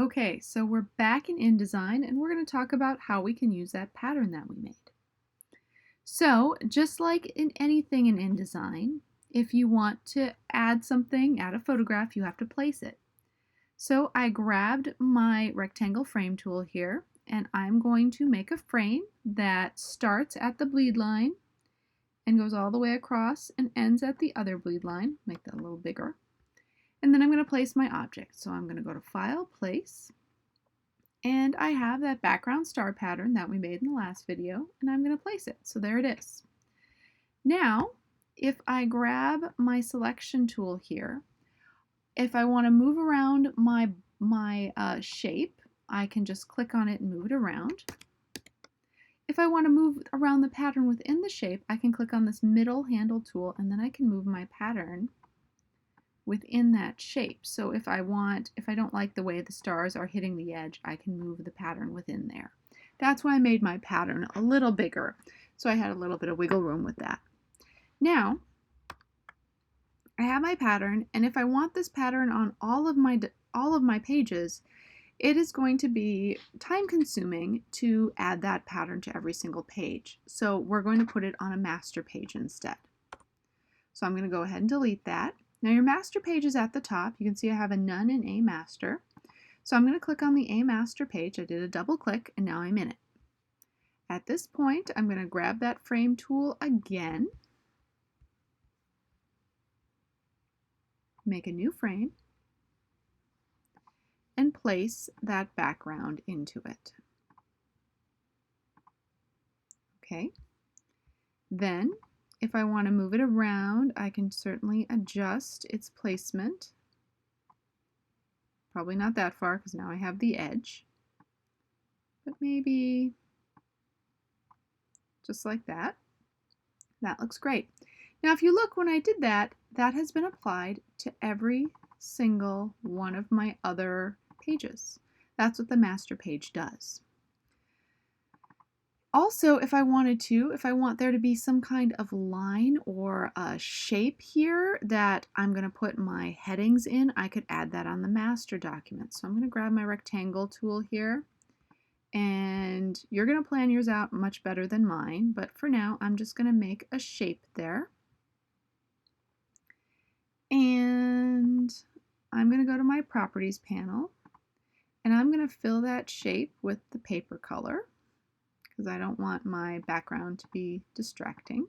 Okay, so we're back in InDesign and we're going to talk about how we can use that pattern that we made. So just like in anything in InDesign, if you want to add something, add a photograph, you have to place it. So I grabbed my rectangle frame tool here and I'm going to make a frame that starts at the bleed line and goes all the way across and ends at the other bleed line. Make that a little bigger. And then I'm going to place my object. So I'm going to go to File, Place, and I have that background star pattern that we made in the last video, and I'm going to place it. So there it is. Now, if I grab my selection tool here, if I want to move around my shape, I can just click on it and move it around. If I want to move around the pattern within the shape, I can click on this middle handle tool, and then I can move my pattern within that shape. So if I don't like the way the stars are hitting the edge, I can move the pattern within there. That's why I made my pattern a little bigger. So I had a little bit of wiggle room with that. Now, I have my pattern, and if I want this pattern on all of my pages, it is going to be time consuming to add that pattern to every single page. So we're going to put it on a master page instead. So I'm going to go ahead and delete that. Now your master page is at the top. You can see I have a none and a master. So I'm going to click on the a master page. I did a double click and now I'm in it. At this point, I'm going to grab that frame tool again, make a new frame, and place that background into it. Okay. Then, if I want to move it around, I can certainly adjust its placement. Probably not that far because now I have the edge. But maybe just like that. That looks great. Now if you look, when I did that, that has been applied to every single one of my other pages. That's what the master page does. Also, if I want there to be some kind of line or a shape here that I'm going to put my headings in, I could add that on the master document. So I'm going to grab my rectangle tool here, and you're going to plan yours out much better than mine, but for now I'm just going to make a shape there. And I'm going to go to my properties panel, and I'm going to fill that shape with the paper color, because I don't want my background to be distracting.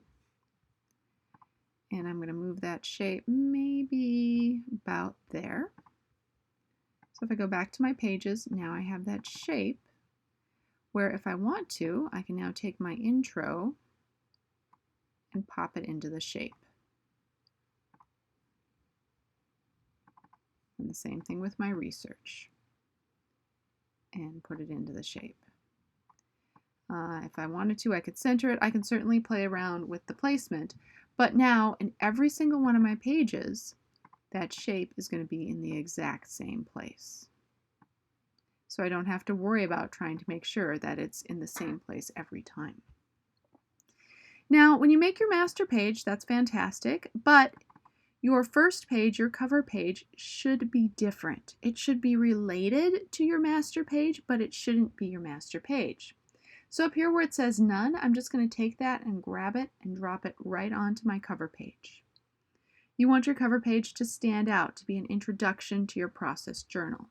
And I'm going to move that shape maybe about there. So if I go back to my pages, now I have that shape where if I want to, I can now take my intro and pop it into the shape. And the same thing with my research. And put it into the shape. If I wanted to, I could center it. I can certainly play around with the placement. But now, in every single one of my pages, that shape is going to be in the exact same place. So I don't have to worry about trying to make sure that it's in the same place every time. Now, when you make your master page, that's fantastic, but your first page, your cover page, should be different. It should be related to your master page, but it shouldn't be your master page. So up here where it says none, I'm just going to take that and grab it and drop it right onto my cover page. You want your cover page to stand out, to be an introduction to your process journal.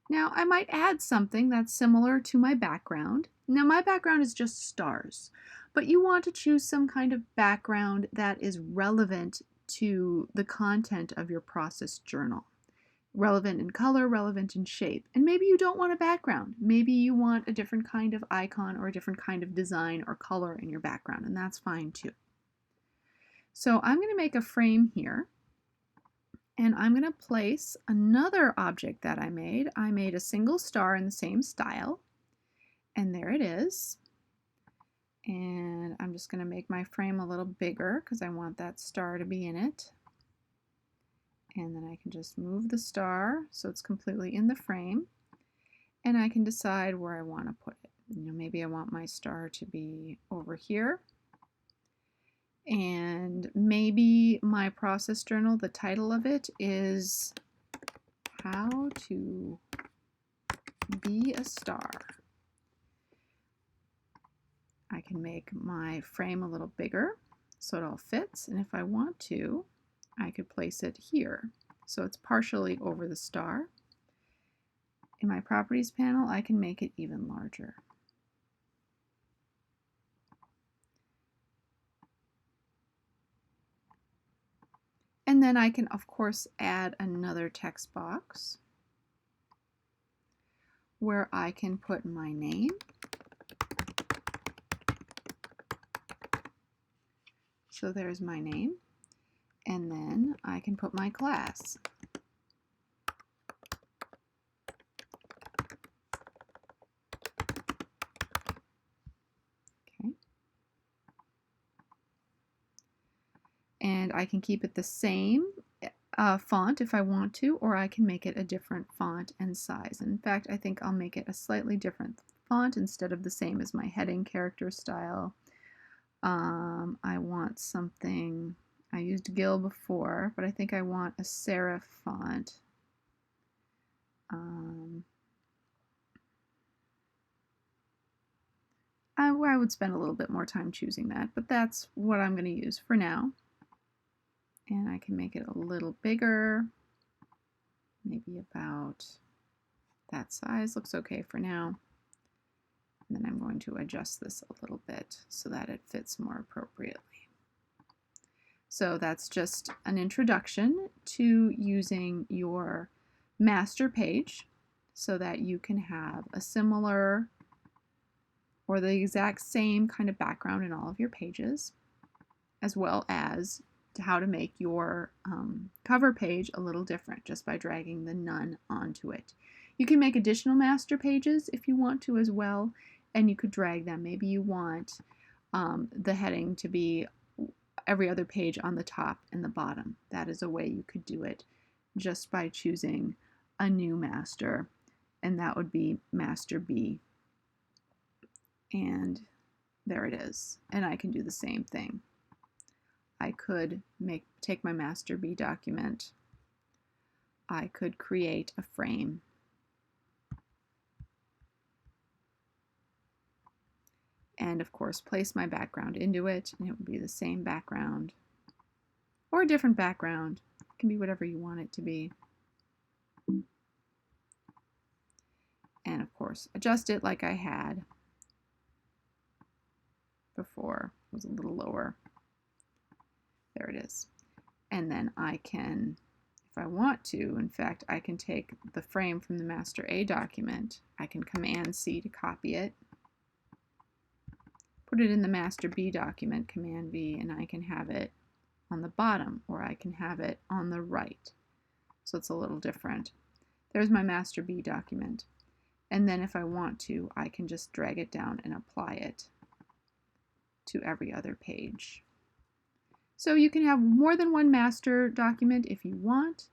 Now I might add something that's similar to my background. Now my background is just stars, but you want to choose some kind of background that is relevant to the content of your process journal. Relevant in color, relevant in shape. And maybe you don't want a background. Maybe you want a different kind of icon or a different kind of design or color in your background, and that's fine too. So I'm going to make a frame here, and I'm going to place another object that I made. I made a single star in the same style, and there it is. And I'm just going to make my frame a little bigger because I want that star to be in it. And then I can just move the star so it's completely in the frame, and I can decide where I want to put it. Maybe I want my star to be over here, and maybe my process journal, the title of it is How to be a star. I can make my frame a little bigger so it all fits, and if I want to, I could place it here so it's partially over the star. In my properties panel, I can make it even larger. And then I can, of course, add another text box where I can put my name. So there's my name. And then I can put my class. Okay. And I can keep it the same font if I want to, or I can make it a different font and size. In fact, I think I'll make it a slightly different font instead of the same as my heading character style. I want something, I used Gill before, but I think I want a serif font. I would spend a little bit more time choosing that, but that's what I'm going to use for now. And I can make it a little bigger, maybe about that size. Looks okay for now. And then I'm going to adjust this a little bit so that it fits more appropriately. So that's just an introduction to using your master page so that you can have a similar or the exact same kind of background in all of your pages, as well as how to make your cover page a little different just by dragging the none onto it. You can make additional master pages if you want to as well, and you could drag them. Maybe you want the heading to be every other page on the top and the bottom. That is a way you could do it just by choosing a new master, and that would be master B. And there it is. And I can do the same thing. I could take my master B document. I could create a frame. And of course, place my background into it, and it would be the same background or a different background. It can be whatever you want it to be. And of course, adjust it like I had before. It was a little lower. There it is. And then I can, if I want to, in fact, I can take the frame from the master A document. I can Command C to copy it, put it in the master B document, Command V, and I can have it on the bottom, or I can have it on the right. So it's a little different. There's my master B document. And then if I want to, I can just drag it down and apply it to every other page. So you can have more than one master document if you want.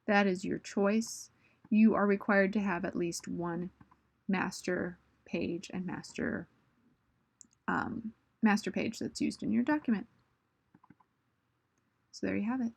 That is your choice. You are required to have at least one master page and master page that's used in your document. So there you have it.